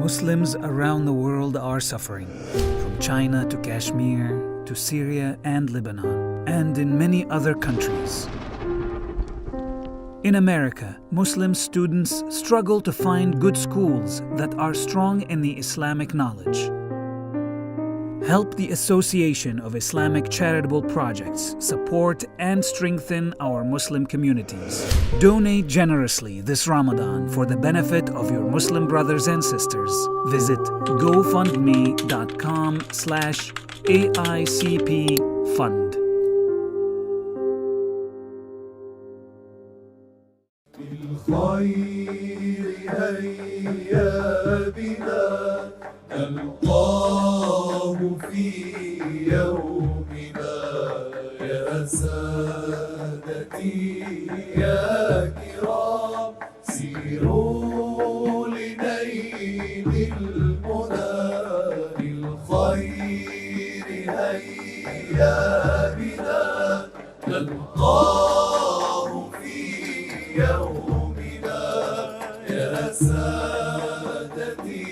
Muslims around the world are suffering, from China to Kashmir to Syria and Lebanon, and in many other countries. In America, Muslim students struggle to find good schools that are strong in the Islamic knowledge. Help the Association of Islamic Charitable Projects support and strengthen our Muslim communities. Donate generously this Ramadan for the benefit of your Muslim brothers and sisters. Visit gofundme.com/AICP fund. نلقاه في يومنا يا سادتي يا كرام سيروا لنيل المنى للخير هيا بنا نلقاه في يومنا يا سادتي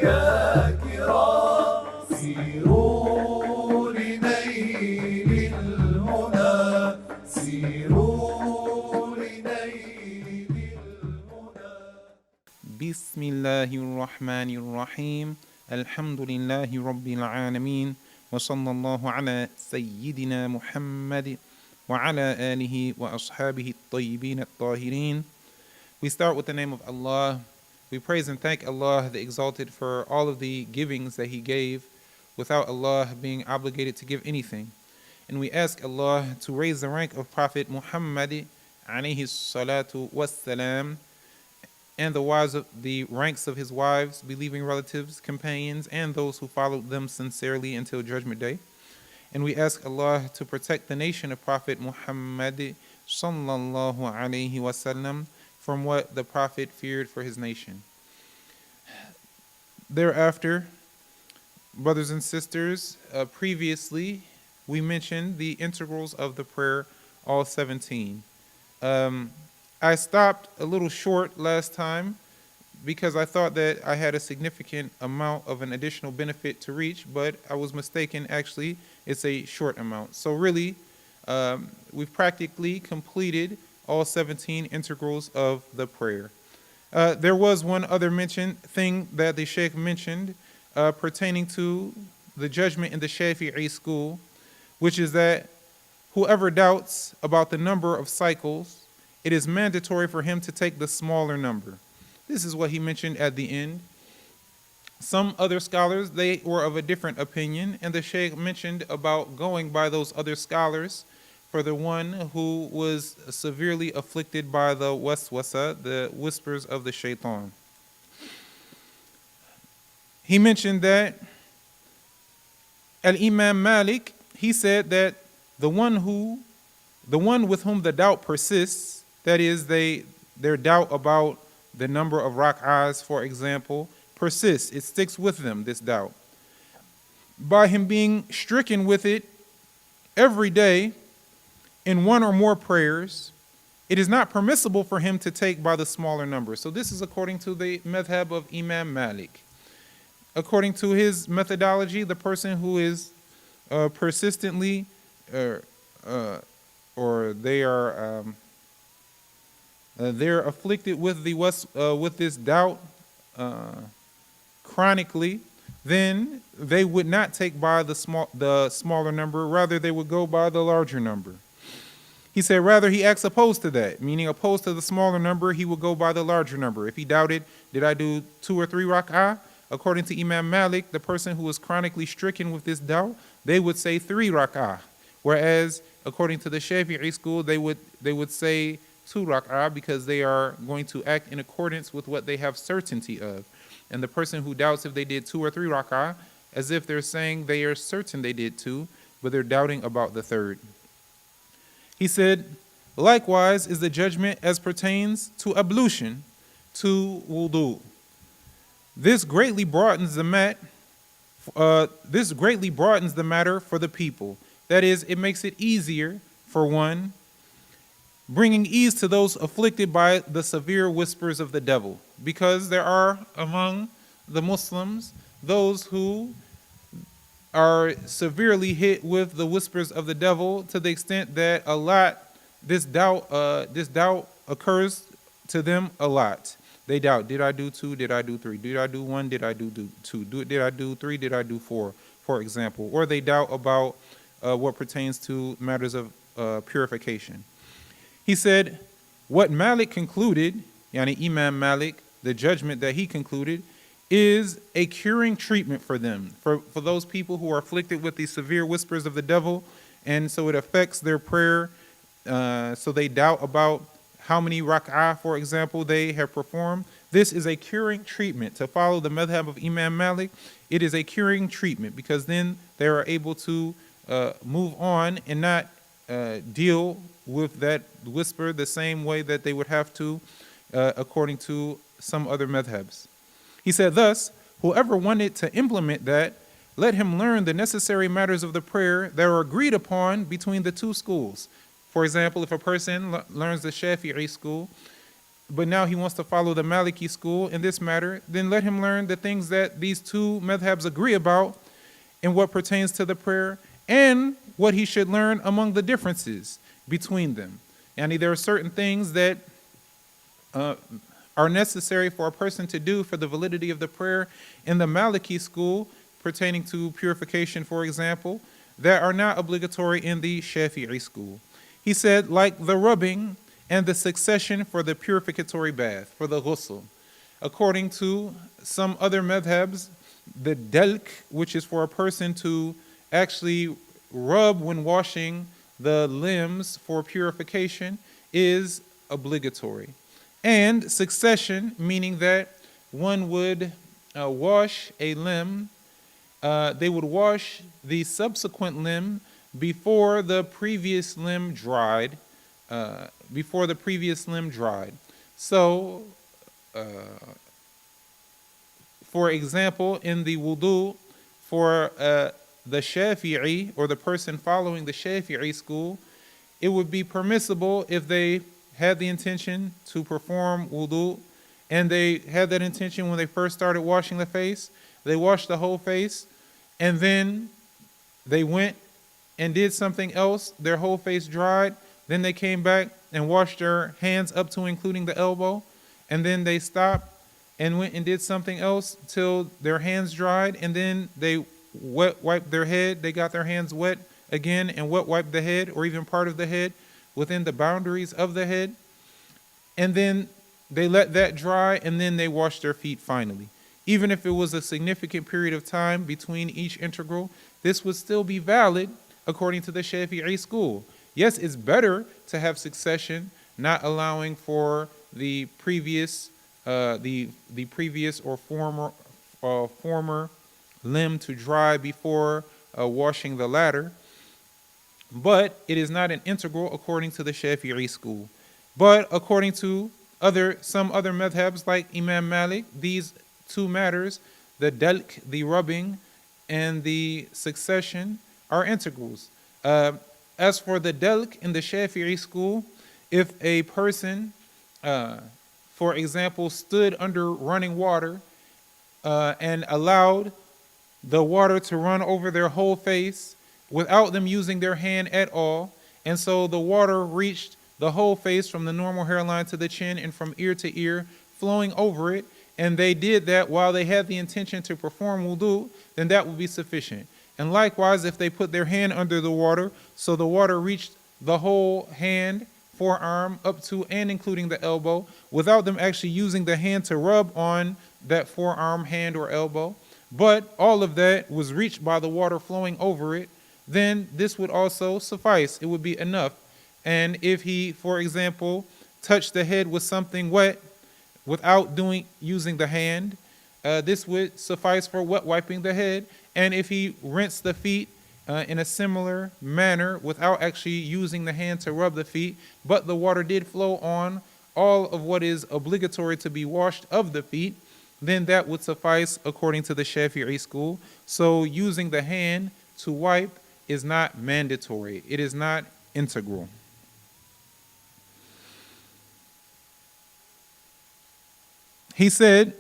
يا كرام سيروا لنيل المنى سيروا لنيل المنى بسم الله الرحمن الرحيم الحمد لله رب العالمين وصلى الله على سيدنا محمد وعلى آله وأصحابه الطيبين الطاهرين. We start with the name of Allah. We praise and thank Allah the Exalted for all of the givings that He gave without Allah being obligated to give anything. And we ask Allah to raise the rank of Prophet Muhammad alayhi salatu wassalam and the ranks of his wives, believing relatives, companions, and those who followed them sincerely until Judgment Day. And we ask Allah to protect the nation of Prophet Muhammad sallallahu alayhi wasallam from what the Prophet feared for his nation. Thereafter, brothers and sisters, previously we mentioned the integrals of the prayer, all 17. I stopped a little short last time because I thought that I had a significant amount of an additional benefit to reach, but I was mistaken. Actually, it's a short amount. So really, we've practically completed all 17 integrals of the prayer. There was one other thing that the Sheikh mentioned pertaining to the judgment in the Shafi'i school, which is that whoever doubts about the number of cycles, it is mandatory for him to take the smaller number. This is what he mentioned at the end. Some other scholars, they were of a different opinion, and the Sheikh mentioned about going by those other scholars for the one who was severely afflicted by the waswasa, the whispers of the shaitan. He mentioned that Al-Imam Malik, he said that the one with whom the doubt persists, that is, their doubt about the number of rak'ahs, for example, persists. It sticks with them, this doubt. By him being stricken with it every day in one or more prayers, it is not permissible for him to take by the smaller number. So this is according to the madhab of Imam Malik. According to his methodology, the person who is persistently they're afflicted with with this doubt chronically, then they would not take by the smaller number. Rather, they would go by the larger number. He said, rather, he acts opposed to that, meaning opposed to the smaller number, he would go by the larger number. If he doubted, did I do 2 or 3 rak'ah? According to Imam Malik, the person who was chronically stricken with this doubt, they would say 3 rak'ah. Whereas, according to the Shafi'i school, they would say 2 rak'ah because they are going to act in accordance with what they have certainty of. And the person who doubts if they did 2 or 3 rak'ah, as if they're saying they are certain they did 2, but they're doubting about the 3rd. He said, likewise is the judgment as pertains to ablution, to wudu. This greatly broadens the matter for the people. That is, it makes it easier for one, bringing ease to those afflicted by the severe whispers of the devil. Because there are among the Muslims, those who are severely hit with the whispers of the devil, to the extent that this doubt occurs to them a lot. They doubt, did I do 2? Did I do 3? Did I do 1? Did I do 2? Did I do 3? Did I do 4? For example. Or they doubt about what pertains to matters of purification. He said, what Malik concluded, yani Imam Malik, the judgment that he concluded, is a curing treatment for them, for those people who are afflicted with these severe whispers of the devil, and so it affects their prayer, so they doubt about how many rak'ah, for example, they have performed. This is a curing treatment. To follow the madhab of Imam Malik, it is a curing treatment, because then they are able to move on and not deal with that whisper the same way that they would have to according to some other madhabs. He said, thus, whoever wanted to implement that, let him learn the necessary matters of the prayer that are agreed upon between the two schools. For example, if a person learns the Shafi'i school, but now he wants to follow the Maliki school in this matter, then let him learn the things that these two madhabs agree about in what pertains to the prayer, and what he should learn among the differences between them. And there are certain things that are necessary for a person to do for the validity of the prayer in the Maliki school, pertaining to purification, for example, that are not obligatory in the Shafi'i school. He said, like the rubbing and the succession for the purificatory bath, for the ghusl. According to some other madhabs, the dalk, which is for a person to actually rub when washing the limbs for purification, is obligatory. And succession, meaning that one would wash a limb, they would wash the subsequent limb before the previous limb dried. So, for example, in the wudu, for the Shafi'i, or the person following the Shafi'i school, it would be permissible if they had the intention to perform wudu, and they had that intention when they first started washing the face. They washed the whole face, and then they went and did something else. Their whole face dried. Then they came back and washed their hands up to including the elbow, and then they stopped and went and did something else till their hands dried, and then they wiped their head. They got their hands wet again and wet wiped the head, or even part of the head within the boundaries of the head, and then they let that dry, and then they washed their feet finally. Even if it was a significant period of time between each integral, this would still be valid according to the Shafi'i school. Yes, it's better to have succession, not allowing for the previous or former limb to dry before washing the latter. But it is not an integral according to the Shafi'i school. But according to some other madhabs like Imam Malik, these two matters, the dalk, the rubbing, and the succession, are integrals. As for the dalk in the Shafi'i school, if a person, for example, stood under running water and allowed the water to run over their whole face without them using their hand at all, and so the water reached the whole face from the normal hairline to the chin and from ear to ear, flowing over it, and they did that while they had the intention to perform wudu, then that would be sufficient. And likewise, if they put their hand under the water, so the water reached the whole hand, forearm, up to and including the elbow, without them actually using the hand to rub on that forearm, hand, or elbow, but all of that was reached by the water flowing over it, then this would also suffice. It would be enough. And if he, for example, touched the head with something wet without using the hand, this would suffice for wet wiping the head. And if he rinsed the feet in a similar manner without actually using the hand to rub the feet, but the water did flow on all of what is obligatory to be washed of the feet, then that would suffice according to the Shafi'i school. So using the hand to wipe is not mandatory. It is not integral. He said,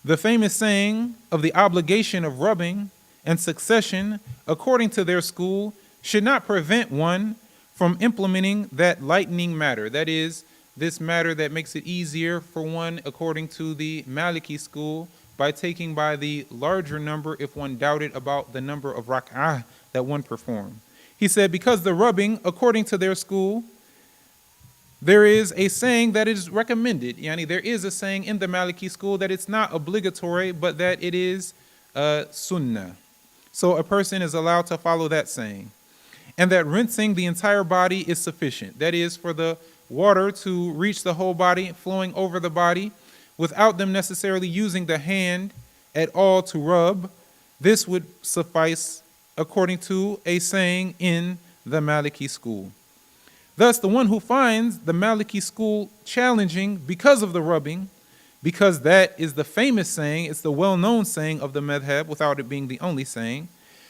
The famous saying of the obligation of rubbing and succession, according to their school, should not prevent one from implementing that lightening matter. That is, this matter that makes it easier for one, according to the Maliki school, by taking by the larger number if one doubted about the number of rak'ah that one performed. He said, because the rubbing, according to their school, there is a saying that is recommended. Yani, there is a saying in the Maliki school that it's not obligatory, but that it is sunnah. So a person is allowed to follow that saying. And that rinsing the entire body is sufficient. That is, for the water to reach the whole body, flowing over the body, without them necessarily using the hand at all to rub. This would suffice according to a saying in the Maliki school. Thus, the one who finds the Maliki school challenging because of the rubbing, because that is the famous saying, it's the well-known saying of the madhab without it being the only saying,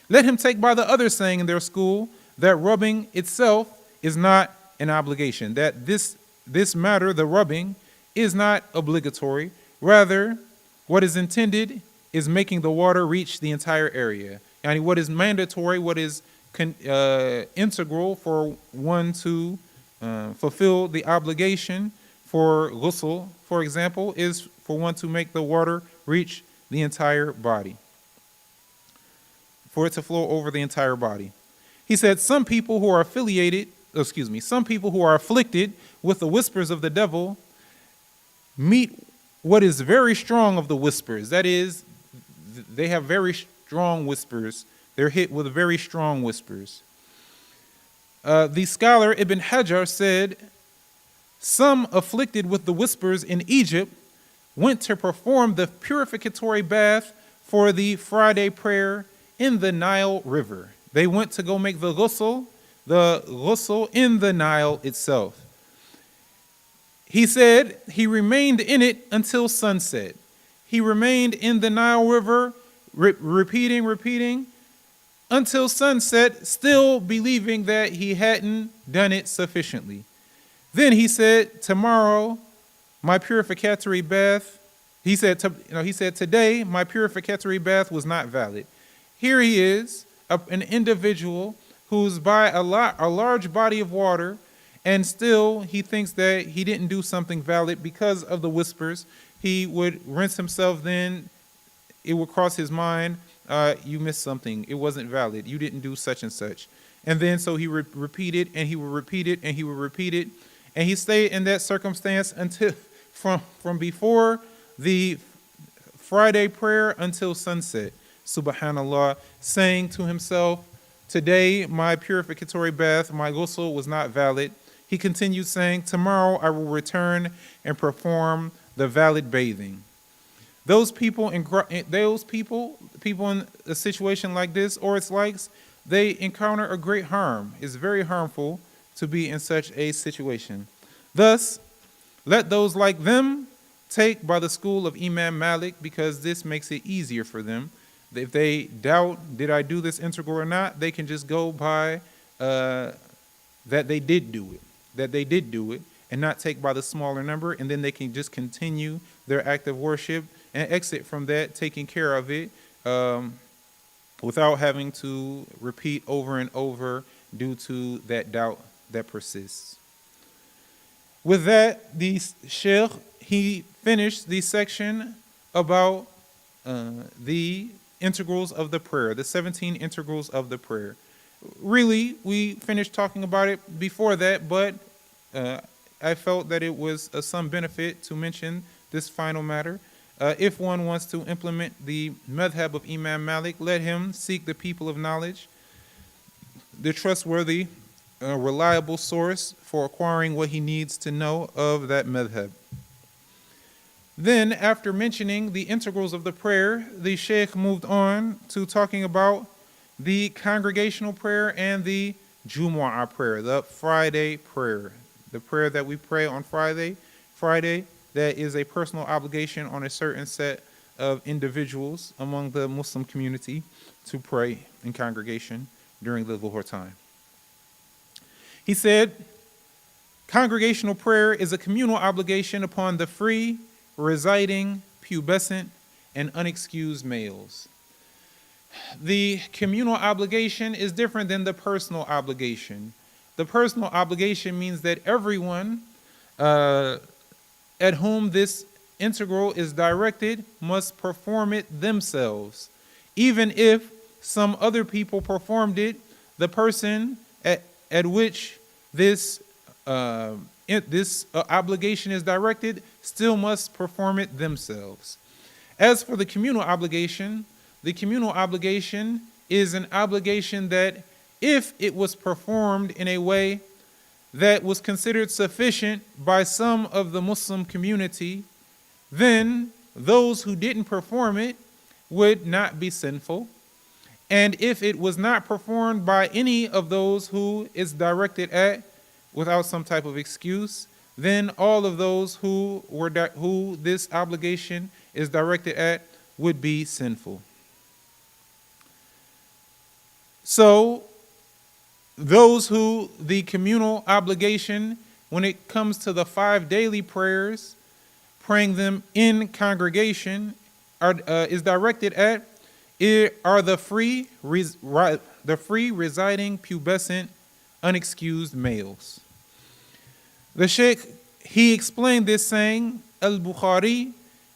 let him take by the other saying in their school that rubbing itself is not an obligation, that this matter, the rubbing, is not obligatory. Rather, what is intended is making the water reach the entire area. And what is mandatory, what is integral for one to fulfill the obligation for ghusl, for example, is for one to make the water reach the entire body, for it to flow over the entire body. He said, some people who are afflicted with the whispers of the devil meet what is very strong of the whispers. That is, they have very strong whispers. They're hit with very strong whispers. The scholar Ibn Hajar said, some afflicted with the whispers in Egypt went to perform the purificatory bath for the Friday prayer in the Nile River. They went to go make the ghusl in the Nile itself. He said he remained in it until sunset. He remained in the Nile River, repeating, until sunset, still believing that he hadn't done it sufficiently. Then he said, tomorrow, my purificatory bath, he said today, my purificatory bath was not valid. Here he is, an individual who's by a large body of water, and still he thinks that he didn't do something valid because of the whispers. He would rinse himself, then it would cross his mind, you missed something, it wasn't valid, you didn't do such and such. And then so he would repeat it, and he would repeat it, and he would repeat it, and he stayed in that circumstance until from before the Friday prayer until sunset. Subhanallah, saying to himself, today my purificatory bath, my ghusl was not valid. He continued saying, tomorrow I will return and perform the valid bathing. Those people in a situation like this or its likes, they encounter a great harm. It's very harmful to be in such a situation. Thus, let those like them take by the school of Imam Malik, because this makes it easier for them. If they doubt, did I do this integral or not, they can just go by that they did do it, and not take by the smaller number, and then they can just continue their act of worship and exit from that, taking care of it without having to repeat over and over due to that doubt that persists. With that, the Sheikh, he finished the section about the integrals of the prayer, the 17 integrals of the prayer. Really, we finished talking about it before that, but I felt that it was some benefit to mention this final matter. If one wants to implement the madhab of Imam Malik, let him seek the people of knowledge, the trustworthy, reliable source for acquiring what he needs to know of that madhab. Then, after mentioning the integrals of the prayer, the Sheikh moved on to talking about the congregational prayer and the Jumu'ah prayer, the Friday prayer, the prayer that we pray on Friday, that is a personal obligation on a certain set of individuals among the Muslim community to pray in congregation during the Dhuhr time. He said, congregational prayer is a communal obligation upon the free, residing, pubescent, and unexcused males. The communal obligation is different than the personal obligation. The personal obligation means that everyone at whom this integral is directed must perform it themselves. Even if some other people performed it, the person at which this obligation is directed still must perform it themselves. As for the communal obligation is an obligation that if it was performed in a way that was considered sufficient by some of the Muslim community, then those who didn't perform it would not be sinful. And if it was not performed by any of those who it's directed at without some type of excuse, then all of those who this obligation is directed at would be sinful. So those who the communal obligation, when it comes to the 5 daily prayers, praying them in congregation, is directed at are the free residing pubescent unexcused males. The Sheikh, he explained this saying, Al-Bukhari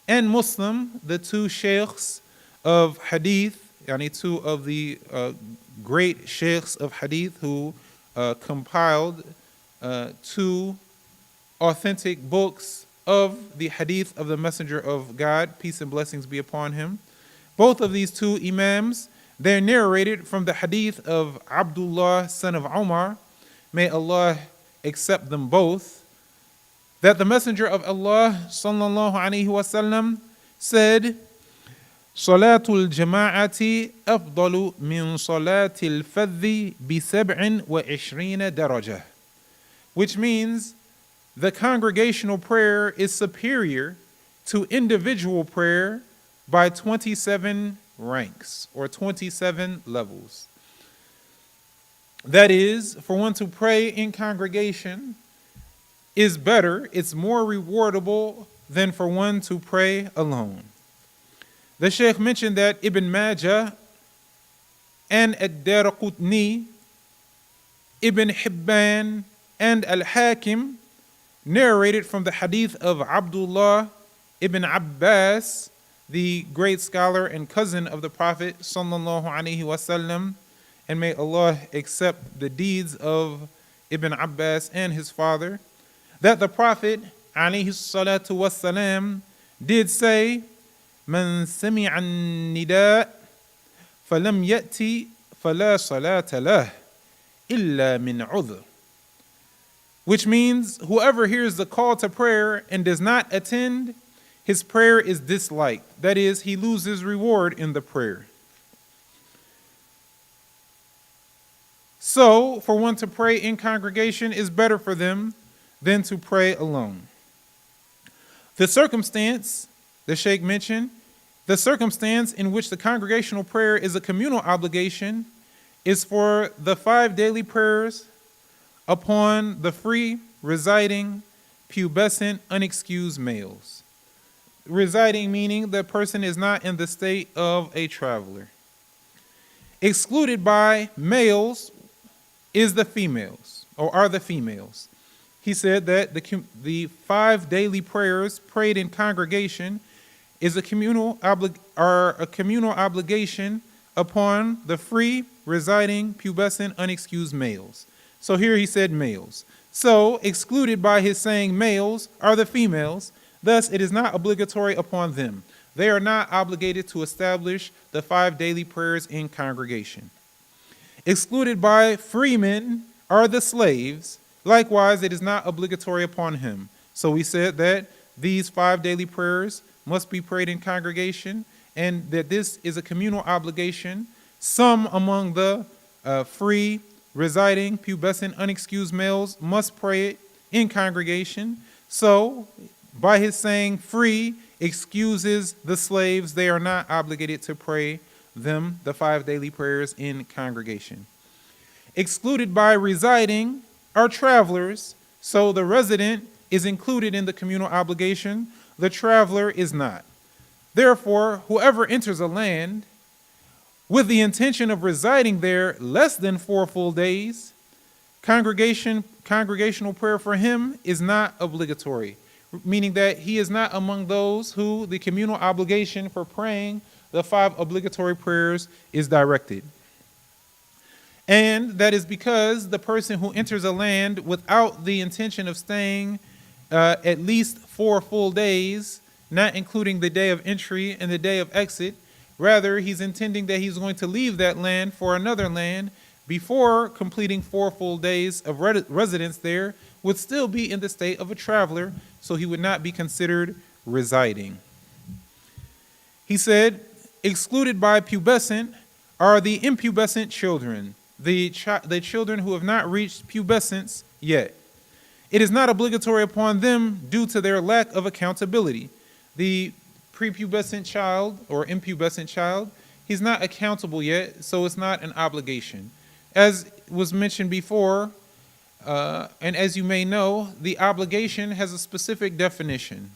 and Muslim, the two sheikhs of hadith, two of the great sheikhs of hadith who compiled 2 authentic books of the hadith of the Messenger of God, peace and blessings be upon him. Both of these 2 imams, they're narrated from the hadith of Abdullah, son of Umar, may Allah accept them both, that the Messenger of Allah sallallahu alaihi wasallam said, Salatul jama'ati afdalu min salatil fadhi bi 27 darajah, which means the congregational prayer is superior to individual prayer by 27 ranks or 27 levels. That is, for one to pray in congregation is better, it's more rewardable than for one to pray alone. The Sheikh mentioned that Ibn Majah and Ad-Daraqutni, Ibn Hibban and Al-Hakim narrated from the hadith of Abdullah ibn Abbas, the great scholar and cousin of the Prophet sallallahu alaihi wasallam, and may Allah accept the deeds of Ibn Abbas and his father, that the Prophet alaihi salatu wasalam did say, Man sami'a an-nida falam ya'ti fala salata lah illa min udhr, which means whoever hears the call to prayer and does not attend, his prayer is disliked. That is, he loses reward in the prayer. So, for one to pray in congregation is better for them than to pray alone. The circumstance, the Sheikh mentioned, the circumstance in which the congregational prayer is a communal obligation is for the 5 daily prayers upon the free, residing, pubescent, unexcused males. Residing meaning the person is not in the state of a traveler. Excluded by males is the females, or are the females. He said that the 5 daily prayers prayed in congregation is a communal obligation upon the free, residing, pubescent, unexcused males. So here he said males. So excluded by his saying males are the females. Thus, it is not obligatory upon them. They are not obligated to establish the 5 daily prayers in congregation. Excluded by freemen are the slaves. Likewise, it is not obligatory upon him. So we said that these 5 daily prayers must be prayed in congregation and that this is a communal obligation. Some among the free, residing, pubescent, unexcused males must pray it in congregation. So, by his saying free excuses the slaves, they are not obligated to pray them, the 5 daily prayers in congregation. Excluded by residing are travelers, so the resident is included in the communal obligation, the traveler is not. Therefore, whoever enters a land with the intention of residing there less than 4 full days, congregational prayer for him is not obligatory, meaning that he is not among those who the communal obligation for praying the 5 obligatory prayers is directed. And that is because the person who enters a land without the intention of staying at least 4 full days, not including the day of entry and the day of exit, rather he's intending that he's going to leave that land for another land before completing 4 full days of residence there, would still be in the state of a traveler, so he would not be considered residing. He said, excluded by pubescent are the impubescent children, the children who have not reached pubescence yet. It is not obligatory upon them due to their lack of accountability. The prepubescent child or impubescent child, he's not accountable yet, so it's not an obligation. As was mentioned before, and as you may know, the obligation has a specific definition.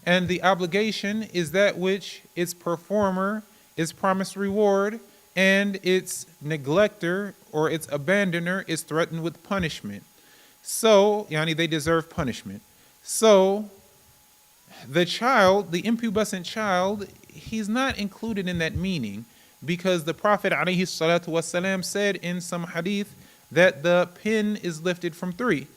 And the obligation is that which its performer is promised reward and its neglector or its abandoner is threatened with punishment. So, they deserve punishment. So, the child, the impubescent child, he's not included in that meaning because the Prophet ﷺ said in some hadith that the pen is lifted from 3.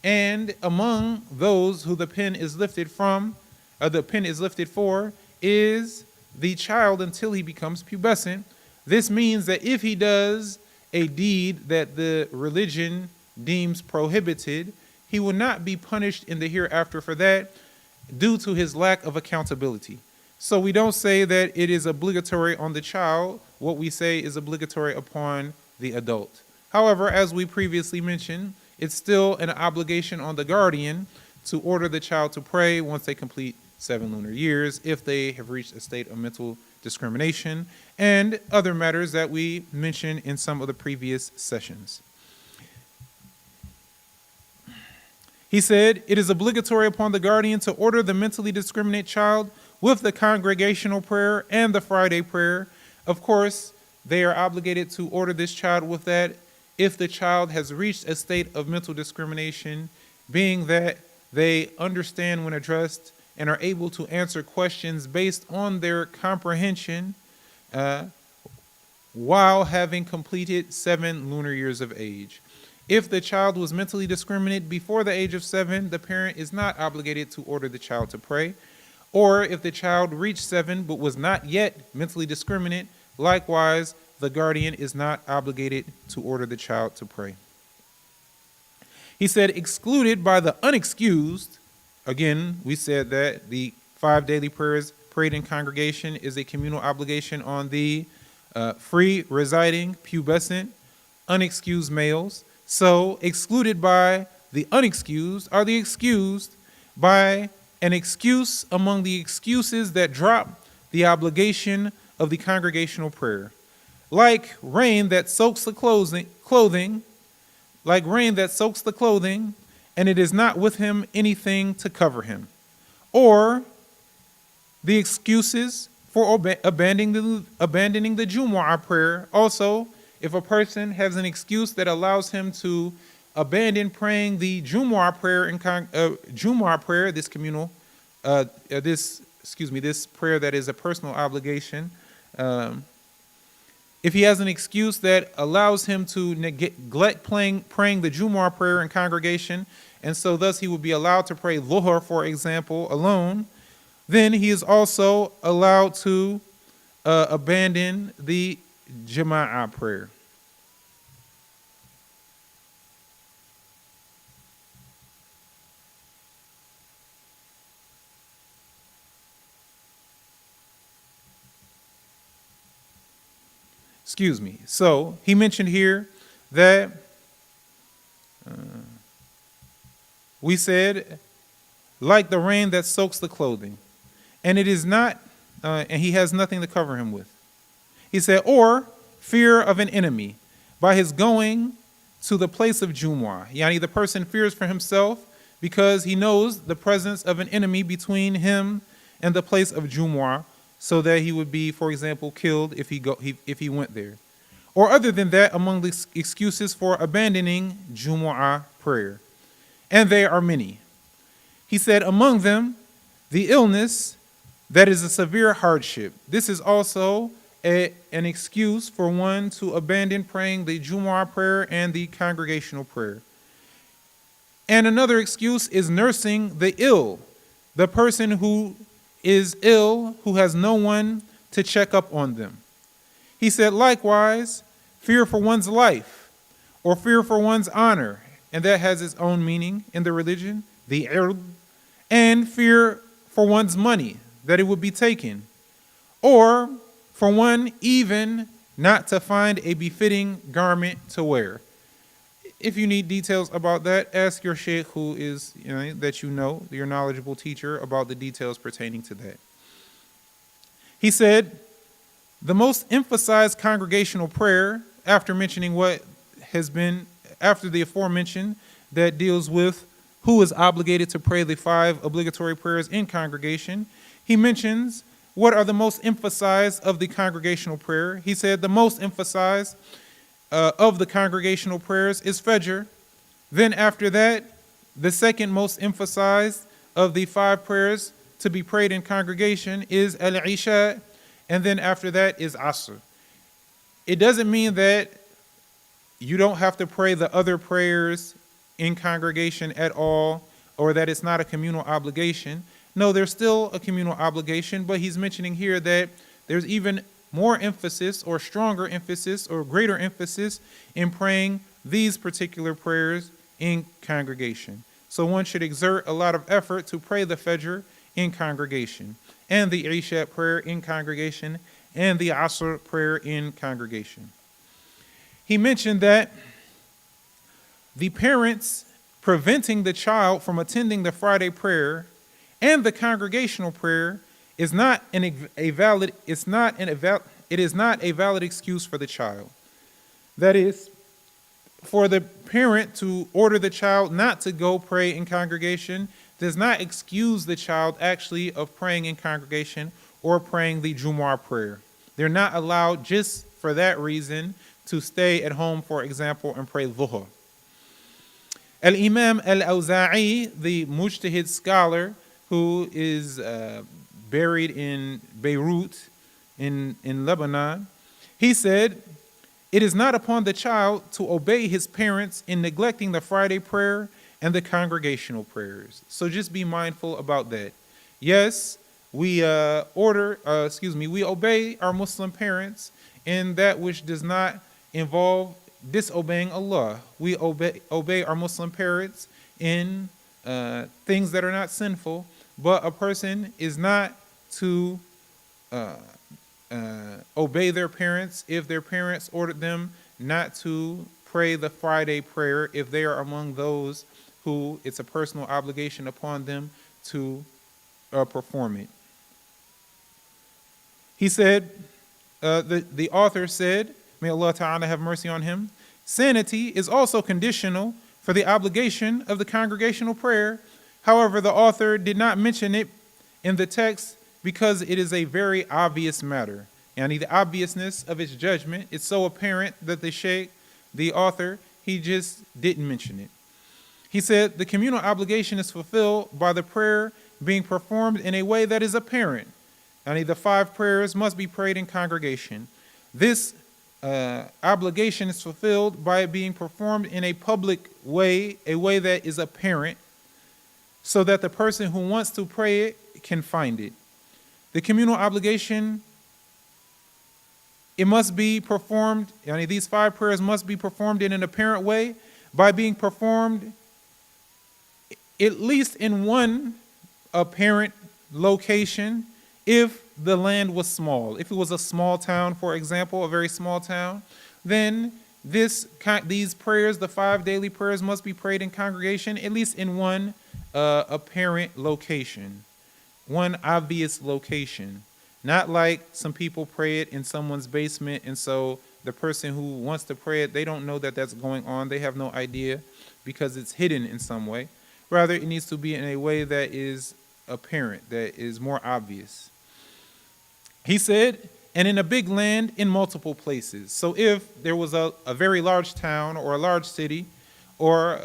And among those who the pen is lifted from, the pen is lifted for, is the child until he becomes pubescent. This means that if he does a deed that the religion deems prohibited, he will not be punished in the hereafter for that due to his lack of accountability. So we don't say that it is obligatory on the child. What we say is obligatory upon the adult. However, as we previously mentioned, it's still an obligation on the guardian to order the child to pray once they complete 7 lunar years, if they have reached a state of mental discrimination, and other matters that we mentioned in some of the previous sessions. He said, it is obligatory upon the guardian to order the mentally discriminate child with the congregational prayer and the Friday prayer. Of course, they are obligated to order this child with that if the child has reached a state of mental discrimination, being that they understand when addressed and are able to answer questions based on their comprehension while having completed 7 lunar years of age. If the child was mentally discriminate before the age of 7, the parent is not obligated to order the child to pray. Or if the child reached 7 but was not yet mentally discriminate, likewise, the guardian is not obligated to order the child to pray. He said, excluded by the unexcused. Again, we said that the 5 daily prayers prayed in congregation is a communal obligation on the free residing pubescent unexcused males. So excluded by the unexcused are the excused by an excuse among the excuses that drop the obligation of the congregational prayer. Like rain that soaks the clothing, and it is not with him anything to cover him. Or the excuses for abandoning the Jumu'ah prayer. Also, if a person has an excuse that allows him to abandon praying the Jumu'ah prayer, this communal, this prayer that is a personal obligation. If he has an excuse that allows him to neglect praying the Jumu'ah prayer in congregation, and so thus he would be allowed to pray Dhuhr, for example, alone, then he is also allowed to abandon the Jama'ah prayer. Excuse me. So he mentioned here that we said, like the rain that soaks the clothing, and it is not, and he has nothing to cover him with. He said, or fear of an enemy by his going to the place of Jumu'ah. Yani the person fears for himself because he knows the presence of an enemy between him and the place of Jumu'ah. so that he would be, for example, killed if he went there. Or other than that, among the excuses for abandoning Jumu'ah prayer. And there are many. He said, among them, the illness that is a severe hardship. This is also an excuse for one to abandon praying the Jumu'ah prayer and the congregational prayer. And another excuse is nursing the ill, the person who is ill, who has no one to check up on them. He said, likewise, fear for one's life or fear for one's honor, and that has its own meaning in the religion, the ird, and fear for one's money, that it would be taken, or for one even not to find a befitting garment to wear. If you need details about that, ask your Sheikh, who is, that you know, your knowledgeable teacher, about the details pertaining to that. He said, the most emphasized congregational prayer, after mentioning what has been, after the aforementioned, that deals with who is obligated to pray the 5 obligatory prayers in congregation, he mentions what are the most emphasized of the congregational prayer. He said the most emphasized of the congregational prayers is Fajr. Then after that, the second most emphasized of the 5 prayers to be prayed in congregation is Al-Isha, and then after that is Asr. It doesn't mean that you don't have to pray the other prayers in congregation at all, or that it's not a communal obligation. No, there's still a communal obligation, but he's mentioning here that there's even more emphasis or stronger emphasis or greater emphasis in praying these particular prayers in congregation. So one should exert a lot of effort to pray the Fajr in congregation, and the Isha prayer in congregation, and the Asr prayer in congregation. He mentioned that the parents preventing the child from attending the Friday prayer and the congregational prayer is not a valid excuse for the child. That is, for the parent to order the child not to go pray in congregation does not excuse the child actually of praying in congregation or praying the Jumu'ah prayer. They're not allowed just for that reason to stay at home, for example, and pray Dhuhr. Al-Imam Al-Awza'i, the Mujtahid scholar who is buried in Beirut in Lebanon, he said, it is not upon the child to obey his parents in neglecting the Friday prayer and the congregational prayers. So just be mindful about that. Yes, we obey our Muslim parents in that which does not involve disobeying Allah. We obey our Muslim parents in things that are not sinful, but a person is not to obey their parents if their parents ordered them not to pray the Friday prayer, if they are among those who it's a personal obligation upon them to perform it. He said, the author said, may Allah Ta'ala have mercy on him, sanity is also conditional for the obligation of the congregational prayer. However, the author did not mention it in the text because it is a very obvious matter. And the obviousness of its judgment is so apparent that the Sheikh, the author, he just didn't mention it. He said, the communal obligation is fulfilled by the prayer being performed in a way that is apparent. And the 5 prayers must be prayed in congregation. This obligation is fulfilled by it being performed in a public way, a way that is apparent, so that the person who wants to pray it can find it. The communal obligation, it must be performed, these 5 prayers must be performed in an apparent way by being performed at least in one apparent location if the land was small. If it was a small town, for example, a very small town, then these prayers, the 5 daily prayers, must be prayed in congregation, at least in one apparent location, one obvious location. Not like some people pray it in someone's basement, and so the person who wants to pray it, they don't know that that's going on. They have no idea because it's hidden in some way. Rather, it needs to be in a way that is apparent, that is more obvious. He said, and in a big land in multiple places. So if there was a very large town or a large city or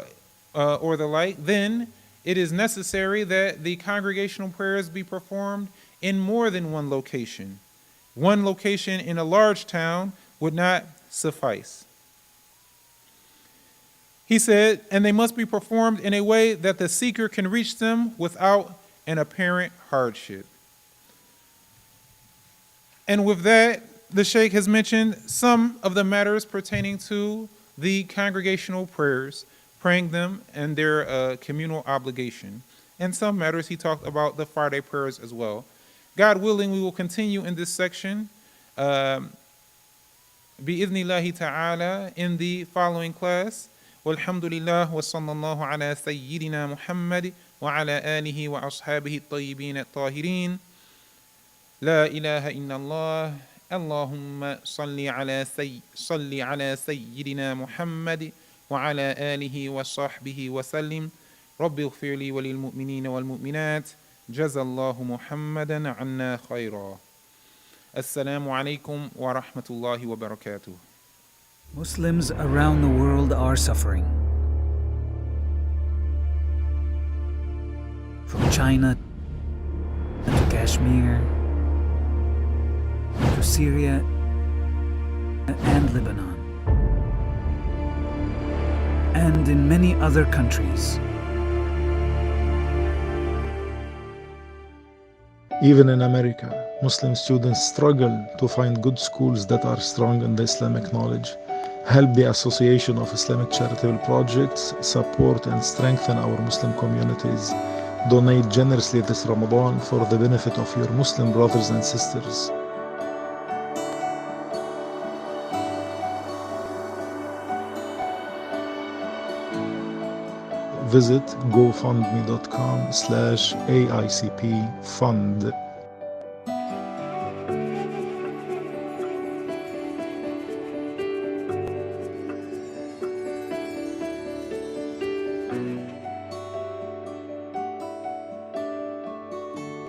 the like, then it is necessary that the congregational prayers be performed in more than one location. One location in a large town would not suffice. He said, and they must be performed in a way that the seeker can reach them without an apparent hardship. And with that, the Sheikh has mentioned some of the matters pertaining to the congregational prayers, praying them and their communal obligation. And some matters he talked about the Friday prayers as well. God willing, we will continue in this section bi'idhnillahi ta'ala in the following class. Walhamdulillah wa sallallahu ala sayyidina Muhammad wa ala alihi wa ashabihi at-tayyibin at-tahirin. La ilaha illallah. Allahumma salli ala sayyidina Muhammad wa ala alihi wa sahbihi wa sallim. Rabbi ighfir li wa lil mu'minina wal mu'minat. Jazallahu Muhammadan anna khayra. Assalamu alaikum wa rahmatullahi wa barakatuh. Muslims around the world are suffering. From China to Kashmir to Syria and Lebanon, and in many other countries. Even in America, Muslim students struggle to find good schools that are strong in the Islamic knowledge. Help the Association of Islamic Charitable Projects support and strengthen our Muslim communities. Donate generously this Ramadan for the benefit of your Muslim brothers and sisters. Visit gofundme.com/AICP fund.